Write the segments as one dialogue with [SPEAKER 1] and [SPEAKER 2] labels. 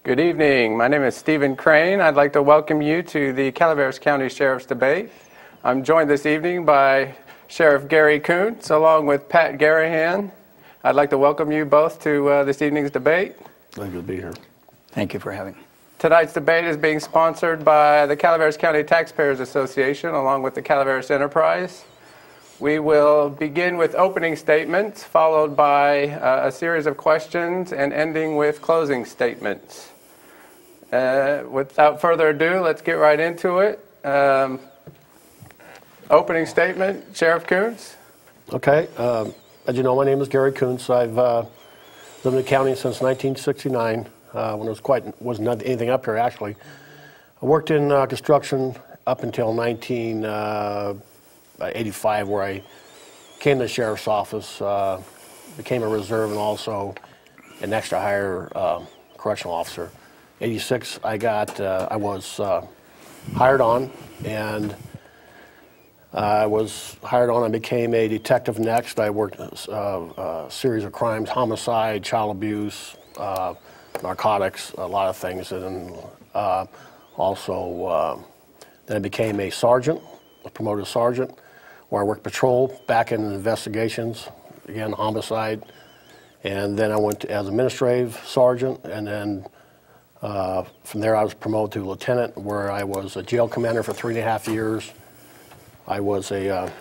[SPEAKER 1] Good evening. My name is Stephen Crane. I'd like to welcome you to the Calaveras County Sheriff's Debate. I'm joined this evening by Sheriff Gary Koontz along with Pat Garahan. I'd like to welcome you both to this evening's debate.
[SPEAKER 2] Glad to be here.
[SPEAKER 3] Thank you for having me.
[SPEAKER 1] Tonight's debate is being sponsored by the Calaveras County Taxpayers Association along with the Calaveras Enterprise. We will begin with opening statements followed by a series of questions and ending with closing statements. Without further ado, let's get right into it. Opening statement, Sheriff Koontz.
[SPEAKER 2] Okay. As you know, my name is Gary Koontz. I've lived in the county since 1969, when it wasn't anything up here, actually. I worked in construction up until 1985, where I came to the sheriff's office, became a reserve and also an extra hire correctional officer. 86, I was hired on, and I became a detective next. I worked a series of crimes, homicide, child abuse, narcotics, a lot of things, and also then I became a sergeant, a promoted sergeant, where I worked patrol, back in investigations, again, homicide, and then I went as administrative sergeant, and then from there I was promoted to lieutenant, where I was a jail commander for 3.5 years. I was a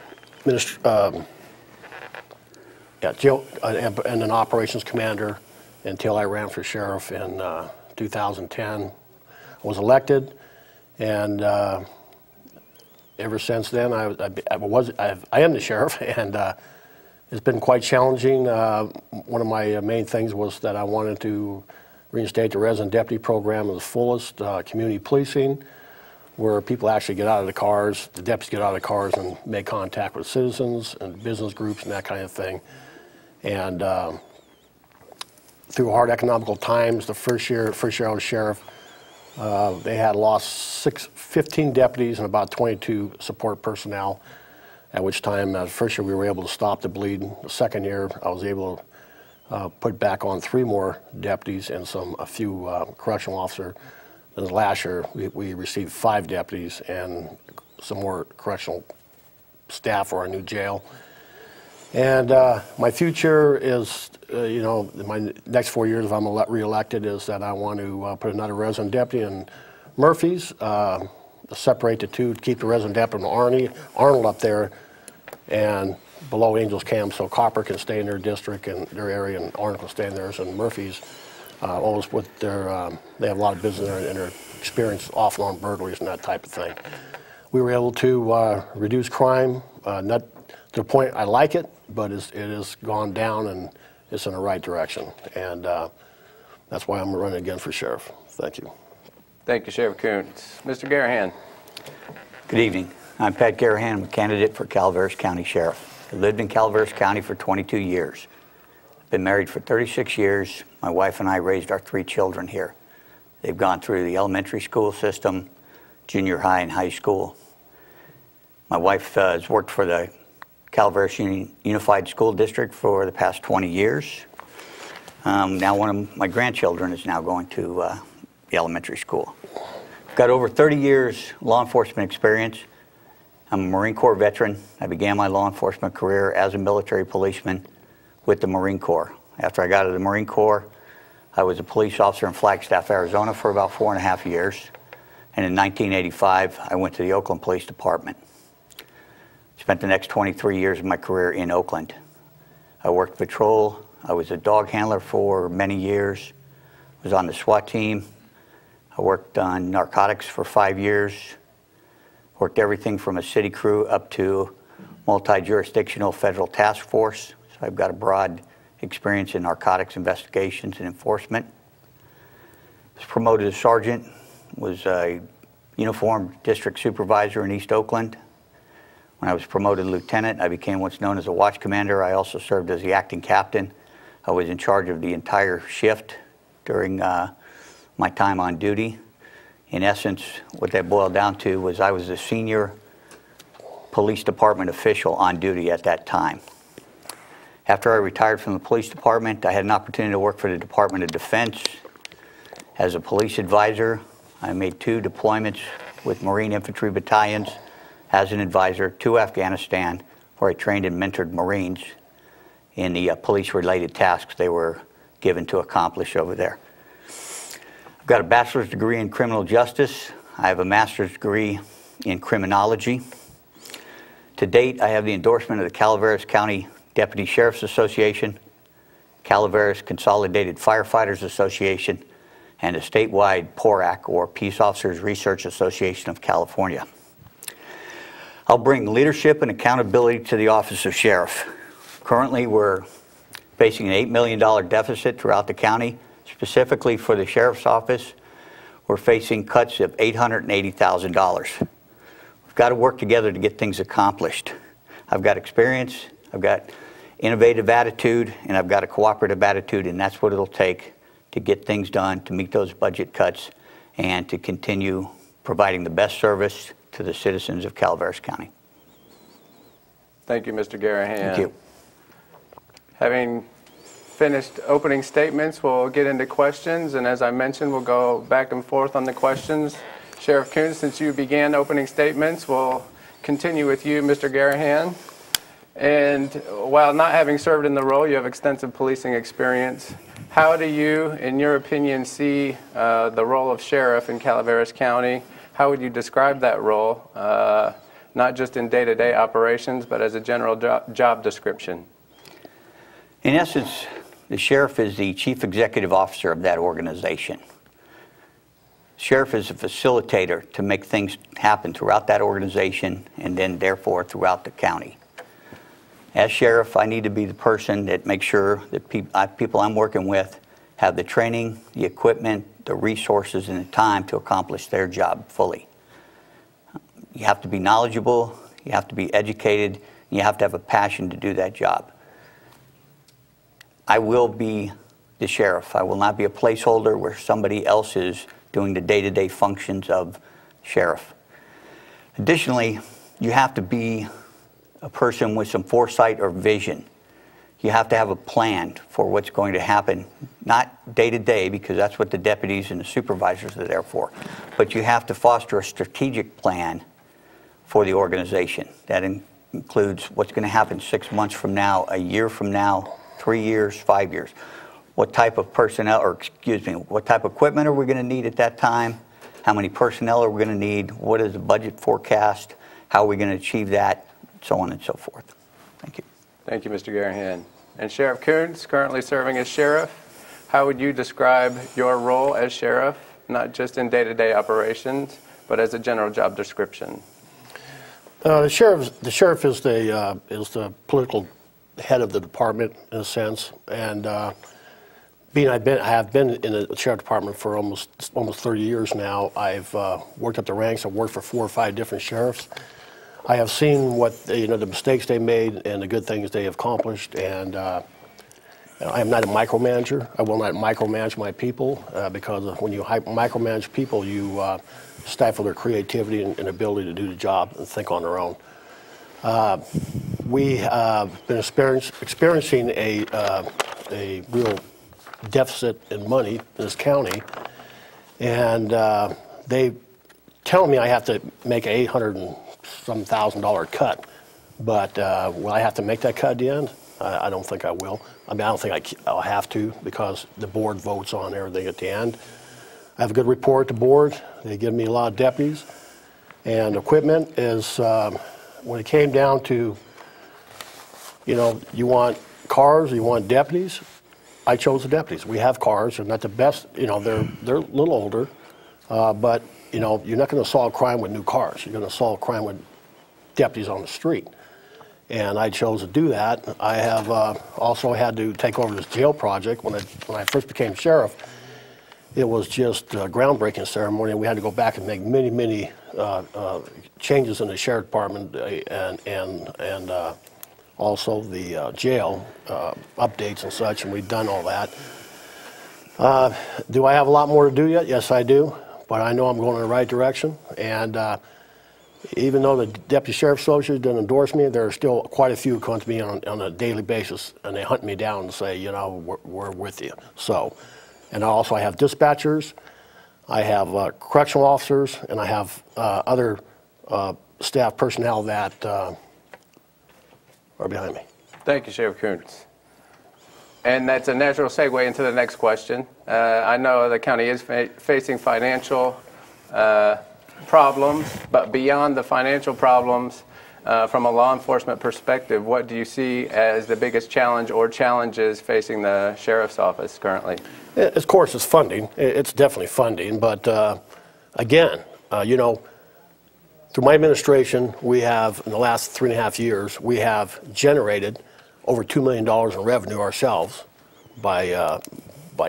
[SPEAKER 2] jail and an operations commander until I ran for sheriff in 2010. I was elected, and ever since then I am the sheriff, and it's been quite challenging. One of my main things was that I wanted to reinstate the resident deputy program of the fullest, community policing, where people actually get out of the cars, the deputies get out of the cars and make contact with citizens and business groups and that kind of thing. And through hard economical times, the first year I was sheriff, they had lost 15 deputies and about 22 support personnel, at which time, the first year we were able to stop the bleed. The second year, I was able to put back on 3 more deputies and a few correctional officers. And last year, we received 5 deputies and some more correctional staff for our new jail. And my future is, my next 4 years, if I'm re-elected, is that I want to put another resident deputy in Murphy's, separate the two, to keep the resident deputy in Arnold up there, and below Angels Camp, so Copper can stay in their district and their area, and Arnold can stay in theirs, and Murphy's always with their, they have a lot of business there and their experience off and on burglaries and that type of thing. We were able to reduce crime, not to the point I like it, but it has gone down and it's in the right direction. And that's why I'm running again for sheriff. Thank you.
[SPEAKER 1] Thank you, Sheriff Koontz. Mr. Garahan.
[SPEAKER 3] Good evening. I'm Pat Garahan. I'm a candidate for Calaveras County Sheriff. I lived in Calaveras County for 22 years. Been married for 36 years. My wife and I raised our 3 children here. They've gone through the elementary school system, junior high, and high school. My wife has worked for the Calaveras Unified School District for the past 20 years. Now one of my grandchildren is now going to the elementary school. I've got over 30 years law enforcement experience. I'm a Marine Corps veteran. I began my law enforcement career as a military policeman with the Marine Corps. After I got out of the Marine Corps, I was a police officer in Flagstaff, Arizona for about 4.5 years. And in 1985, I went to the Oakland Police Department. Spent the next 23 years of my career in Oakland. I worked patrol. I was a dog handler for many years. Was on the SWAT team. I worked on narcotics for 5 years. Worked everything from a city crew up to multi-jurisdictional federal task force. So I've got a broad experience in narcotics investigations and enforcement. Was promoted as sergeant, was a uniformed district supervisor in East Oakland. When I was promoted to lieutenant, I became what's known as a watch commander. I also served as the acting captain. I was in charge of the entire shift during my time on duty. In essence, what that boiled down to was I was the senior police department official on duty at that time. After I retired from the police department, I had an opportunity to work for the Department of Defense as a police advisor. I made 2 deployments with Marine Infantry battalions as an advisor to Afghanistan, where I trained and mentored Marines in the police-related tasks they were given to accomplish over there. I've got a bachelor's degree in criminal justice. I have a master's degree in criminology. To date, I have the endorsement of the Calaveras County Deputy Sheriff's Association, Calaveras Consolidated Firefighters Association, and a statewide PORAC, or Peace Officers Research Association of California. I'll bring leadership and accountability to the office of sheriff. Currently, we're facing an $8 million deficit throughout the county. Specifically for the sheriff's office, we're facing cuts of $880,000. We've got to work together to get things accomplished. I've got experience, I've got innovative attitude, and I've got a cooperative attitude, and that's what it'll take to get things done, to meet those budget cuts, and to continue providing the best service to the citizens of Calaveras County.
[SPEAKER 1] Thank you, Mr. Garahan.
[SPEAKER 3] Thank you.
[SPEAKER 1] Having finished opening statements, we'll get into questions, and as I mentioned, we'll go back and forth on the questions. Sheriff Coons, since you began opening statements, we'll continue with you, Mr. Garahan. And while not having served in the role, you have extensive policing experience. How do you, in your opinion, see the role of sheriff in Calaveras County? How would you describe that role, not just in day-to-day operations, but as a general job description?
[SPEAKER 3] In essence, the sheriff is the chief executive officer of that organization. Sheriff is a facilitator to make things happen throughout that organization and then therefore throughout the county. As sheriff, I need to be the person that makes sure that people I'm working with have the training, the equipment, the resources, and the time to accomplish their job fully. You have to be knowledgeable, you have to be educated, and you have to have a passion to do that job. I will be the sheriff. I will not be a placeholder where somebody else is doing the day-to-day functions of sheriff. Additionally, you have to be a person with some foresight or vision. You have to have a plan for what's going to happen, not day to day, because that's what the deputies and the supervisors are there for, but you have to foster a strategic plan for the organization. That includes what's going to happen 6 months from now, a year from now, 3 years, 5 years. What type of personnel, or excuse me, what type of equipment are we going to need at that time? How many personnel are we going to need? What is the budget forecast? How are we going to achieve that? So on and so forth. Thank you.
[SPEAKER 1] Thank you, Mr. Garahan. And Sheriff Coons, currently serving as sheriff, how would you describe your role as sheriff, not just in day-to-day operations, but as a general job description?
[SPEAKER 2] The sheriff is the political head of the department in a sense, and I have been in the sheriff department for almost 30 years now. I've worked up the ranks. I've worked for 4 or 5 different sheriffs. I have seen what the mistakes they made and the good things they have accomplished, and I am not a micromanager. I will not micromanage my people because when you micromanage people, you stifle their creativity and ability to do the job and think on their own. We have been experiencing a real deficit in money in this county, and they tell me I have to make a $800,000 cut, but will I have to make that cut at the end? I don't think I will. I mean, I don't think I'll have to because the board votes on everything at the end. I have a good report at the board. They give me a lot of deputies, and equipment is, when it came down to, you want cars, you want deputies, I chose the deputies. We have cars, they're not the best, they're a little older, but you're not going to solve crime with new cars. You're going to solve crime with deputies on the street. And I chose to do that. I have also had to take over this jail project when I first became sheriff. it was just a groundbreaking ceremony. We had to go back and make many changes in the sheriff department and also the jail updates and such, and we've done all that. Do I have a lot more to do yet? Yes, I do, but I know I'm going in the right direction. And even though the Deputy Sheriff Association didn't endorse me, there are still quite a few who come to me on a daily basis, and they hunt me down and say, you know, we're with you. So, and also I have dispatchers, I have correctional officers, and I have other staff personnel that are behind me.
[SPEAKER 1] Thank you, Sheriff Coons. And that's a natural segue into the next question. I know the county is facing financial problems, but beyond the financial problems, from a law enforcement perspective, what do you see as the biggest challenge or challenges facing the sheriff's office currently?
[SPEAKER 2] Of course, it's funding. It's definitely funding, but again, you know, through my administration, we have, in the last 3.5 years, we have generated over $2 million in revenue ourselves by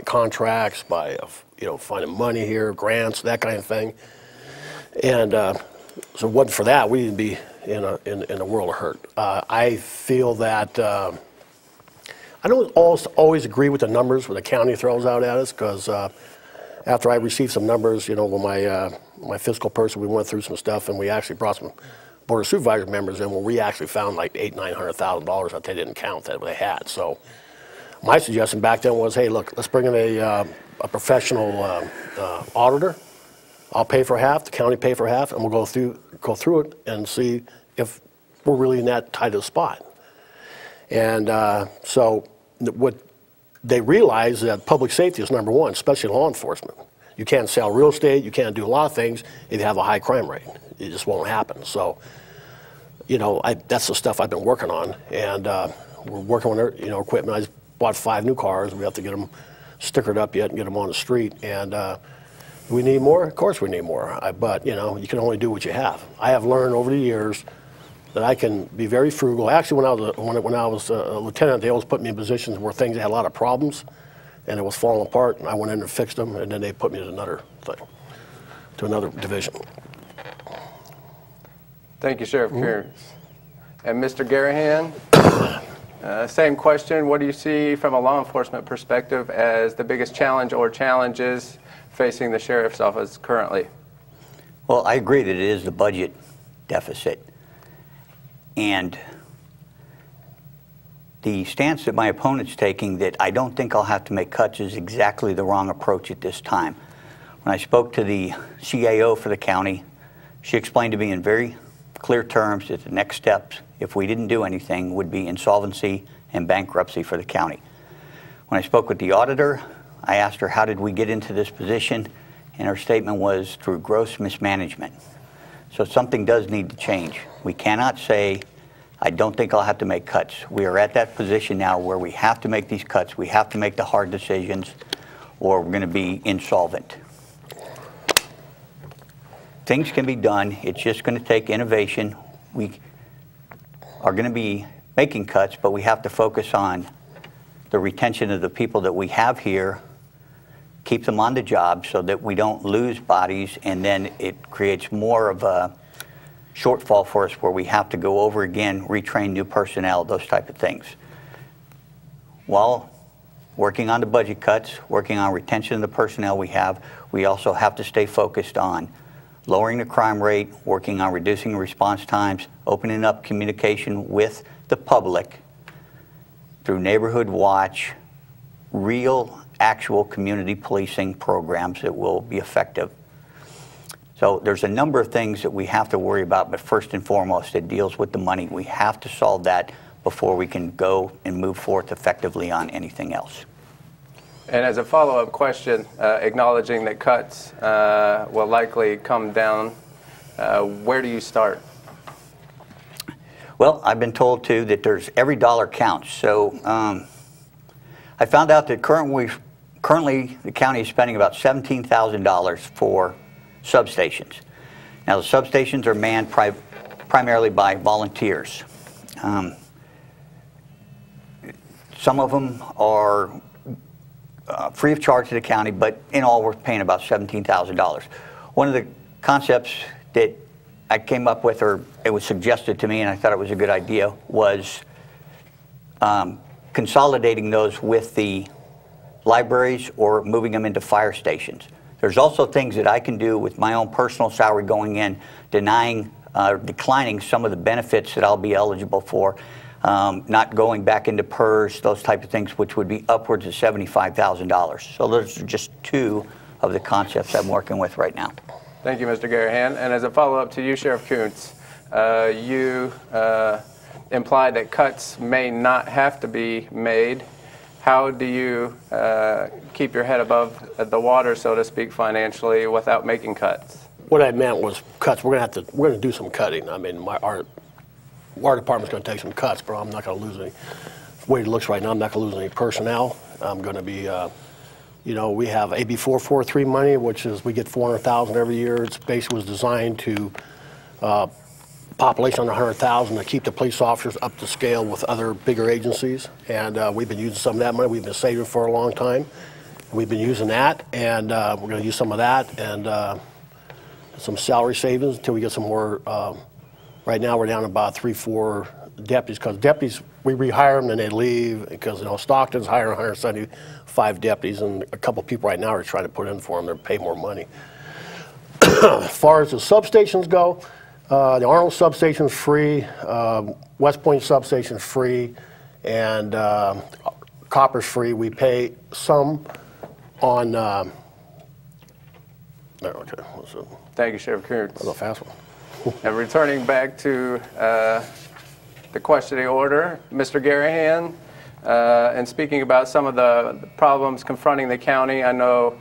[SPEAKER 2] contracts, by you know, finding money here, grants, that kind of thing. And so if it wasn't for that, we'd be in a world of hurt. I feel that I don't always agree with the numbers when the county throws out at us, because after I received some numbers, you know, when my fiscal person, we went through some stuff, and we actually brought some Board of Supervisor members in, where we actually found like $800,000-900,000 that they didn't count that they had. So my suggestion back then was, hey, look, let's bring in a professional auditor. I'll pay for half, the county pay for half, and we'll go through it and see if we're really in that tight of a spot. And so what they realize that public safety is number one, especially law enforcement. You can't sell real estate, you can't do a lot of things if you have a high crime rate. It just won't happen. So, you know, that's the stuff I've been working on, and we're working on, you know, equipment. I just bought 5 new cars. We have to get them stickered up yet and get them on the street. And we need more? Of course we need more. But, you know, you can only do what you have. I have learned over the years that I can be very frugal. Actually, when I was a lieutenant, they always put me in positions where things had a lot of problems, and it was falling apart, and I went in and fixed them, and then they put me to another thing, to another division.
[SPEAKER 1] Thank you, Sheriff Coons. And Mr. Garahan, same question. What do you see from a law enforcement perspective as the biggest challenge or challenges facing the sheriff's office currently?
[SPEAKER 3] Well, I agree that it is the budget deficit. And the stance that my opponent's taking, that I don't think I'll have to make cuts, is exactly the wrong approach at this time. When I spoke to the CAO for the county, she explained to me in very clear terms that the next steps, if we didn't do anything, would be insolvency and bankruptcy for the county. When I spoke with the auditor, I asked her, how did we get into this position? And her statement was, through gross mismanagement. So something does need to change. We cannot say, I don't think I'll have to make cuts. We are at that position now where we have to make these cuts. We have to make the hard decisions, or we're going to be insolvent. Things can be done. It's just going to take innovation. We are going to be making cuts, but we have to focus on the retention of the people that we have here, keep them on the job so that we don't lose bodies, and then it creates more of a shortfall for us where we have to go over again, retrain new personnel, those type of things. While working on the budget cuts, working on retention of the personnel we have, we also have to stay focused on lowering the crime rate, working on reducing response times, opening up communication with the public through Neighborhood Watch, real, actual community policing programs that will be effective. So there's a number of things that we have to worry about, but first and foremost, it deals with the money. We have to solve that before we can go and move forth effectively on anything else.
[SPEAKER 1] And as a follow-up question, acknowledging that cuts will likely come down, where do you start?
[SPEAKER 3] Well, I've been told too that there's every dollar counts. So I found out that currently the county is spending about $17,000 for substations. Now the substations are manned primarily by volunteers. Some of them are free of charge to the county, but in all we're paying about $17,000. One of the concepts that I came up with, or it was suggested to me and I thought it was a good idea, was consolidating those with the libraries or moving them into fire stations. There's also things that I can do with my own personal salary going in, declining some of the benefits that I'll be eligible for, not going back into PERS, those type of things, which would be upwards of $75,000. So those are just two of the concepts I'm working with right now.
[SPEAKER 1] Thank you, Mr. Garahan. And as a follow-up to you, Sheriff Kuntz, you implied that cuts may not have to be made. How do you keep your head above the water, so to speak, financially without making cuts?
[SPEAKER 2] What I meant was cuts. We're going to do some cutting. I mean, our department's going to take some cuts, but I'm not going to lose any. The way it looks right now, I'm not going to lose any personnel. I'm going to be, you know, we have AB 443 money, which is we get $400,000 every year. It's basically was designed to population under 100,000 to keep the police officers up to scale with other bigger agencies. And we've been using some of that money. We've been saving for a long time. We've been using that, and we're going to use some of that and some salary savings until we get some more. Right now, we're down about 3-4 deputies, because deputies, we rehire them and they leave, because, you know, Stockton's hiring 175 deputies, and a couple people right now are trying to put in for them. They're paying more money. As far as the substations go, the Arnold substation is free, West Point substation is free, and Copper's free. We pay some on. Okay, what's it?
[SPEAKER 1] Thank you, Sheriff Kuntz.
[SPEAKER 2] That was a fast one.
[SPEAKER 1] And returning back to the questioning order, Mr. Garahan, and speaking about some of the problems confronting the county, I know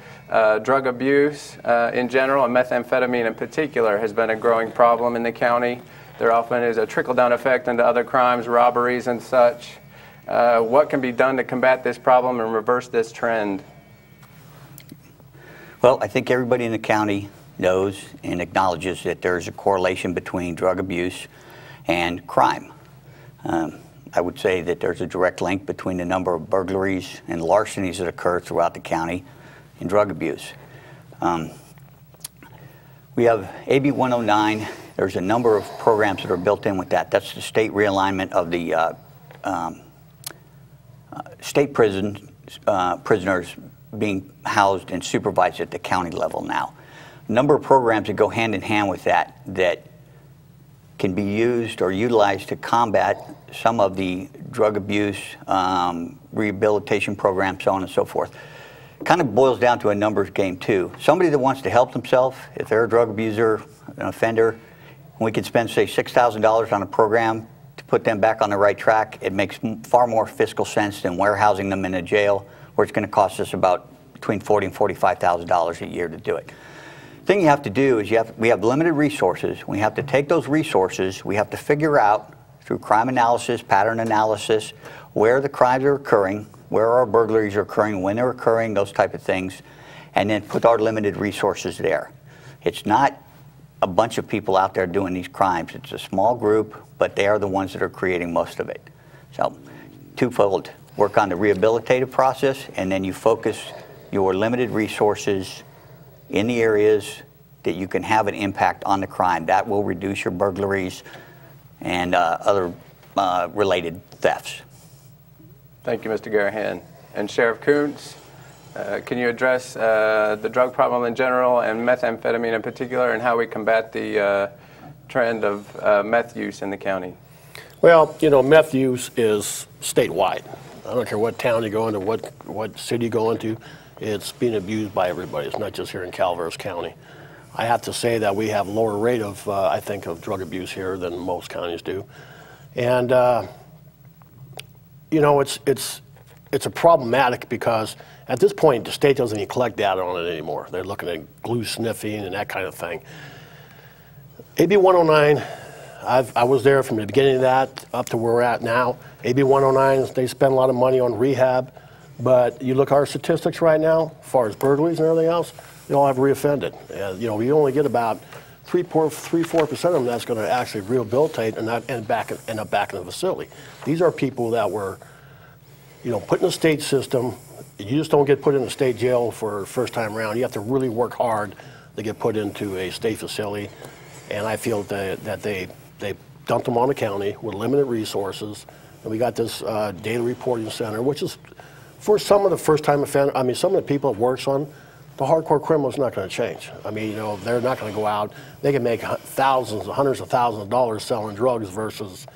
[SPEAKER 1] drug abuse in general and methamphetamine in particular has been a growing problem in the county. There often is a trickle-down effect into other crimes, robberies and such. What can be done to combat this problem and reverse this trend?
[SPEAKER 3] Well, I think everybody in the county knows and acknowledges that there's a correlation between drug abuse and crime. I would say that there's a direct link between the number of burglaries and larcenies that occur throughout the county and drug abuse. We have AB 109. There's a number of programs that are built in with that. That's the state realignment of the state prisoners being housed and supervised at the county level now. A number of programs that go hand in hand with that can be used or utilized to combat some of the drug abuse, rehabilitation programs, so on and so forth. It kind of boils down to a numbers game too. Somebody that wants to help themselves, if they're a drug abuser, an offender, we can spend, say, $6,000 on a program to put them back on the right track. It makes far more fiscal sense than warehousing them in a jail, where it's going to cost us about between $40,000 and $45,000 a year to do it. The thing you have to do is we have limited resources. We have to take those resources. We have to figure out through crime analysis, pattern analysis, where the crimes are occurring, where our burglaries are occurring, when they're occurring, those type of things, and then put our limited resources there. It's not a bunch of people out there doing these crimes. It's a small group, but they are the ones that are creating most of it. So, twofold. Work on the rehabilitative process, and then you focus your limited resources in the areas that you can have an impact on the crime. That will reduce your burglaries and other related thefts.
[SPEAKER 1] Thank you, Mr. Garahan. And Sheriff Kuntz, can you address the drug problem in general and methamphetamine in particular, and how we combat the trend of meth use in the county?
[SPEAKER 2] Well, you know, meth use is statewide. I don't care what town you go into, what city you go into, it's being abused by everybody. It's not just here in Calaveras County. I have to say that we have a lower rate of, I think, of drug abuse here than most counties do. And, you know, it's a problematic because at this point, the state doesn't even collect data on it anymore. They're looking at glue sniffing and that kind of thing. AB 109, I was there from the beginning of that up to where we're at now. AB 109, they spend a lot of money on rehab, but you look at our statistics right now, as far as burglaries and everything else, they all have reoffended. You know, we only get about 3-4% of them that's going to actually rehabilitate and not end up back in the facility. These are people that were, you know, put in the state system, you just don't get put in a state jail for first time around. You have to really work hard to get put into a state facility. And I feel that they dumped them on the county with limited resources. And we got this data reporting center, which is for some of the first time offenders. I mean, some of the people it works on, the hardcore criminal's not going to change. I mean, you know, they're not going to go out. They can make thousands, hundreds of thousands of dollars selling drugs versus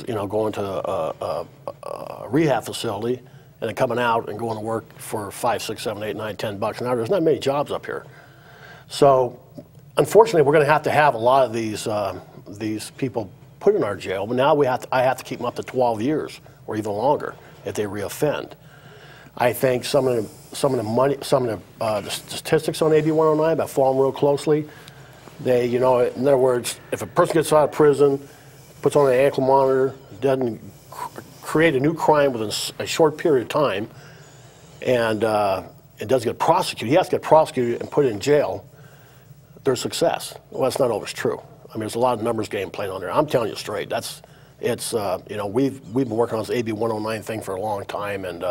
[SPEAKER 2] you know, going to a rehab facility and then coming out and going to work for $5, $6, $7, $8, $9, $10 an hour. There's not many jobs up here. So unfortunately, we're going to have a lot of these people put in our jail. But now I have to keep them up to 12 years or even longer if they reoffend. I think some of the statistics on AB 109, by following real closely, they, you know, in other words, if a person gets out of prison, puts on an ankle monitor, doesn't create a new crime within a short period of time, and it doesn't get prosecuted, he has to get prosecuted and put in jail, there's success. Well, that's not always true. I mean, there's a lot of numbers game playing on there. I'm telling you straight. You know, we've been working on this AB 109 thing for a long time, and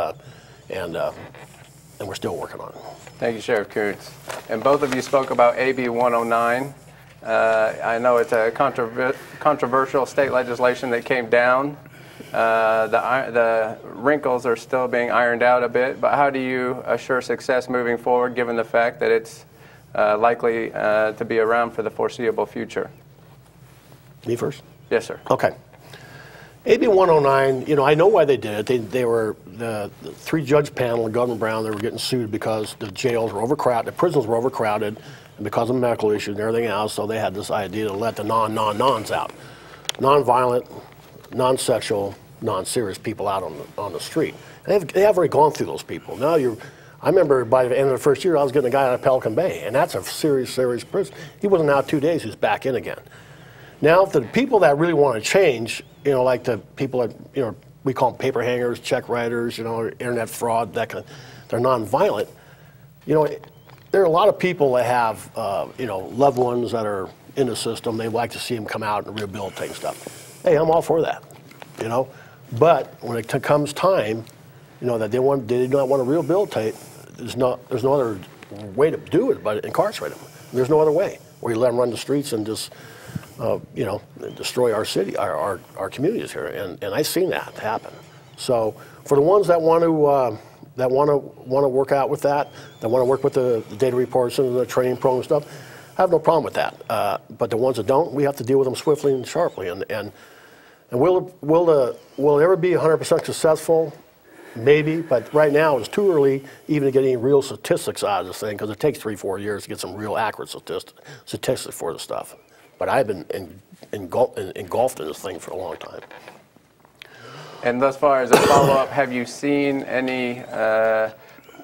[SPEAKER 2] we're still working on it.
[SPEAKER 1] Thank you, Sheriff Koontz. And both of you spoke about AB 109. I know it's a controversial state legislation that came down. The wrinkles are still being ironed out a bit, but how do you assure success moving forward, given the fact that it's likely to be around for the foreseeable future?
[SPEAKER 2] Me first?
[SPEAKER 1] Yes, sir.
[SPEAKER 2] Okay. AB 109, you know, I know why they did it. They were the three-judge panel in Governor Brown. They were getting sued because the jails were overcrowded, the prisons were overcrowded, and because of medical issues and everything else. So they had this idea to let the non-nons out, non-violent, non-sexual, non-serious people out on the street. And they have already gone through those people. Now I remember by the end of the first year, I was getting a guy out of Pelican Bay, and that's a serious prison. He wasn't out 2 days; he was back in again. Now, the people that really want to change, you know, like the people that, you know, we call them paper hangers, check writers, you know, internet fraud, that kind of, they're nonviolent. You know, there are a lot of people that have, you know, loved ones that are in the system. They like to see them come out and rehabilitate stuff. Hey, I'm all for that, you know. But when it comes time, you know, that they do not want to rehabilitate, there's no other way to do it but incarcerate them. There's no other way. Or you let them run the streets and just, you know, destroy our city, our communities here, and I've seen that happen. So for the ones that want to work out with that want to work with the data reports and the training program stuff, I have no problem with that. But the ones that don't, we have to deal with them swiftly and sharply. And will it ever be 100% successful? Maybe, but right now it's too early even to get any real statistics out of this thing, because it takes 3-4 years to get some real accurate statistics for the stuff. But I've been engulfed in this thing for a long time.
[SPEAKER 1] And thus far, as a follow-up, have you seen any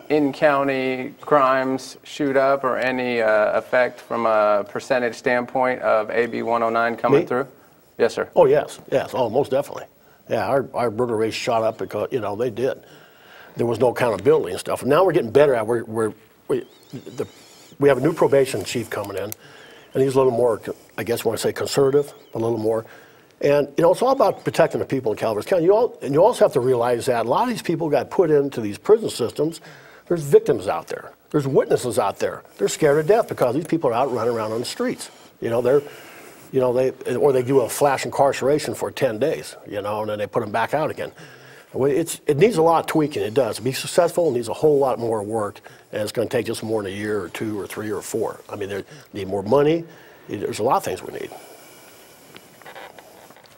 [SPEAKER 1] in-county crimes shoot up, or any effect from a percentage standpoint of AB 109 coming through? Yes, sir.
[SPEAKER 2] Oh, yes. Oh, most definitely. Yeah, our murder rate shot up because, you know, they did. There was no accountability and stuff. And now we're getting better at it. We have a new probation chief coming in, and he's a little more, I guess I want to say conservative, a little more. And, you know, it's all about protecting the people in Calaveras County. And you also have to realize that a lot of these people got put into these prison systems. There's victims out there. There's witnesses out there. They're scared to death because these people are out running around on the streets. You know, they do a flash incarceration for 10 days, you know, and then they put them back out again. It needs a lot of tweaking. It does. To be successful, it needs a whole lot more work, and it's going to take just more than a year or 2 or 3 or 4. I mean, they need more money. There's a lot of things we need.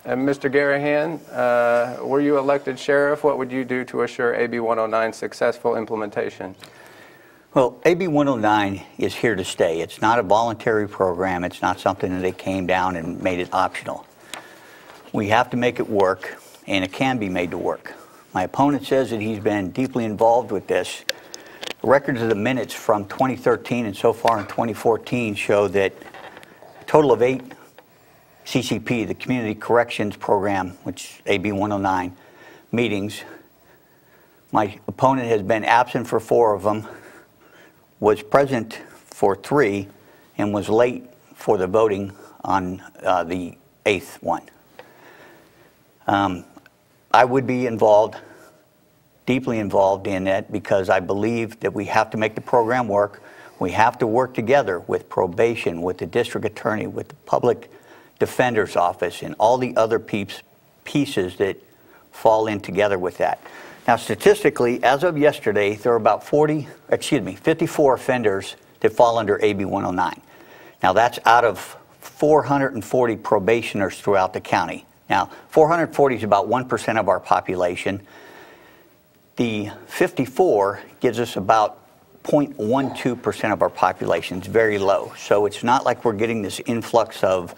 [SPEAKER 1] And Mr. Garahan, were you elected sheriff? What would you do to assure AB 109's successful implementation?
[SPEAKER 3] Well, AB 109 is here to stay. It's not a voluntary program. It's not something that they came down and made it optional. We have to make it work, and it can be made to work. My opponent says that he's been deeply involved with this. The records of the minutes from 2013 and so far in 2014 show that a total of 8 CCP, the Community Corrections Program, which AB 109 meetings. My opponent has been absent for 4 of them, was present for 3, and was late for the voting on the 8th one. I would be involved deeply involved in it because I believe that we have to make the program work. We have to work together with probation, with the district attorney, with the public defender's office, and all the other pieces that fall in together with that. Now, statistically, as of yesterday, there are about 54 offenders that fall under AB 109. Now, that's out of 440 probationers throughout the county. Now, 440 is about 1% of our population. The 54 gives us about 0.12% of our population. It's very low. So it's not like we're getting this influx of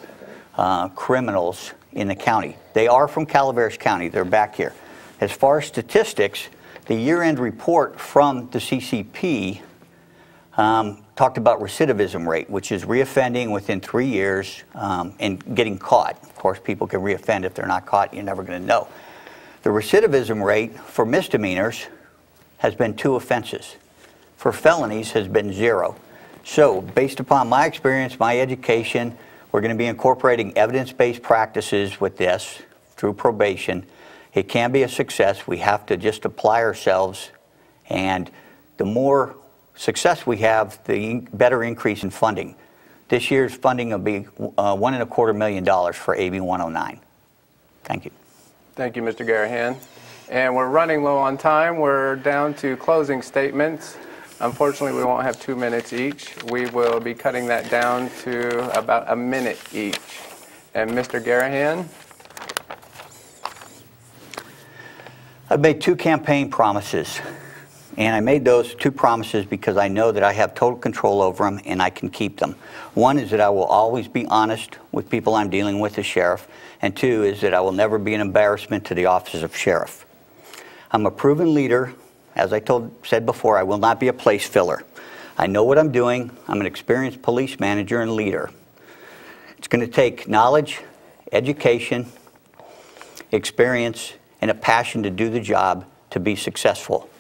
[SPEAKER 3] criminals in the county. They are from Calaveras County. They're back here. As far as statistics, the year-end report from the CCP talked about recidivism rate, which is reoffending within 3 years and getting caught. Of course, people can reoffend if they're not caught. You're never going to know. The recidivism rate for misdemeanors has been 2 offenses. For felonies has been 0. So based upon my experience, my education, we're going to be incorporating evidence-based practices with this through probation. It can be a success. We have to just apply ourselves, and the more success we have, the better increase in funding. This year's funding will be $1.25 million for AB 109. Thank you.
[SPEAKER 1] Thank you, Mr. Garahan. And we're running low on time. We're down to closing statements. Unfortunately, we won't have 2 minutes each. We will be cutting that down to about a minute each. And Mr. Garahan?
[SPEAKER 3] I've made 2 campaign promises, and I made those 2 promises because I know that I have total control over them and I can keep them. One is that I will always be honest with people I'm dealing with as sheriff, and 2 is that I will never be an embarrassment to the office of sheriff. I'm a proven leader. As I said before, I will not be a place filler. I know what I'm doing. I'm an experienced police manager and leader. It's going to take knowledge, education, experience, and a passion to do the job to be successful.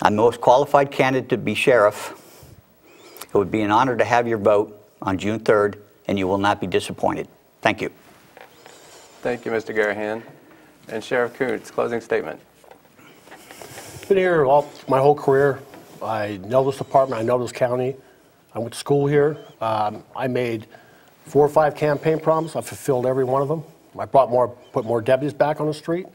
[SPEAKER 3] I'm the most qualified candidate to be sheriff. It would be an honor to have your vote on June 3rd, and you will not be disappointed. Thank you.
[SPEAKER 1] Thank you, Mr. Garahan. And Sheriff Koontz, closing statement.
[SPEAKER 2] Been here my whole career. I know this department. I know this county. I went to school here. I made 4 or 5 campaign promises. I fulfilled every one of them. I put more deputies back on the street,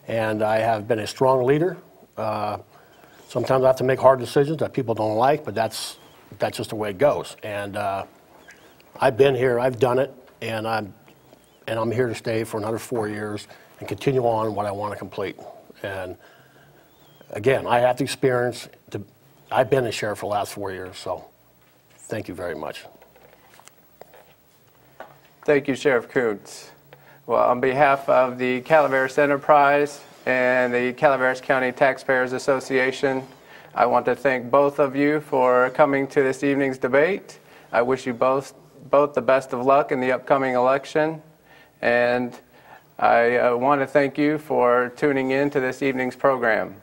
[SPEAKER 2] and I have been a strong leader. Sometimes I have to make hard decisions that people don't like, but that's just the way it goes. And I've been here. I've done it, and I'm here to stay for another 4 years and continue on what I want to complete. And again, I have the experience. I've been a sheriff for the last 4 years, so thank you very much.
[SPEAKER 1] Thank you, Sheriff Koontz. Well, on behalf of the Calaveras Enterprise and the Calaveras County Taxpayers Association, I want to thank both of you for coming to this evening's debate. I wish you both the best of luck in the upcoming election, and I want to thank you for tuning in to this evening's program.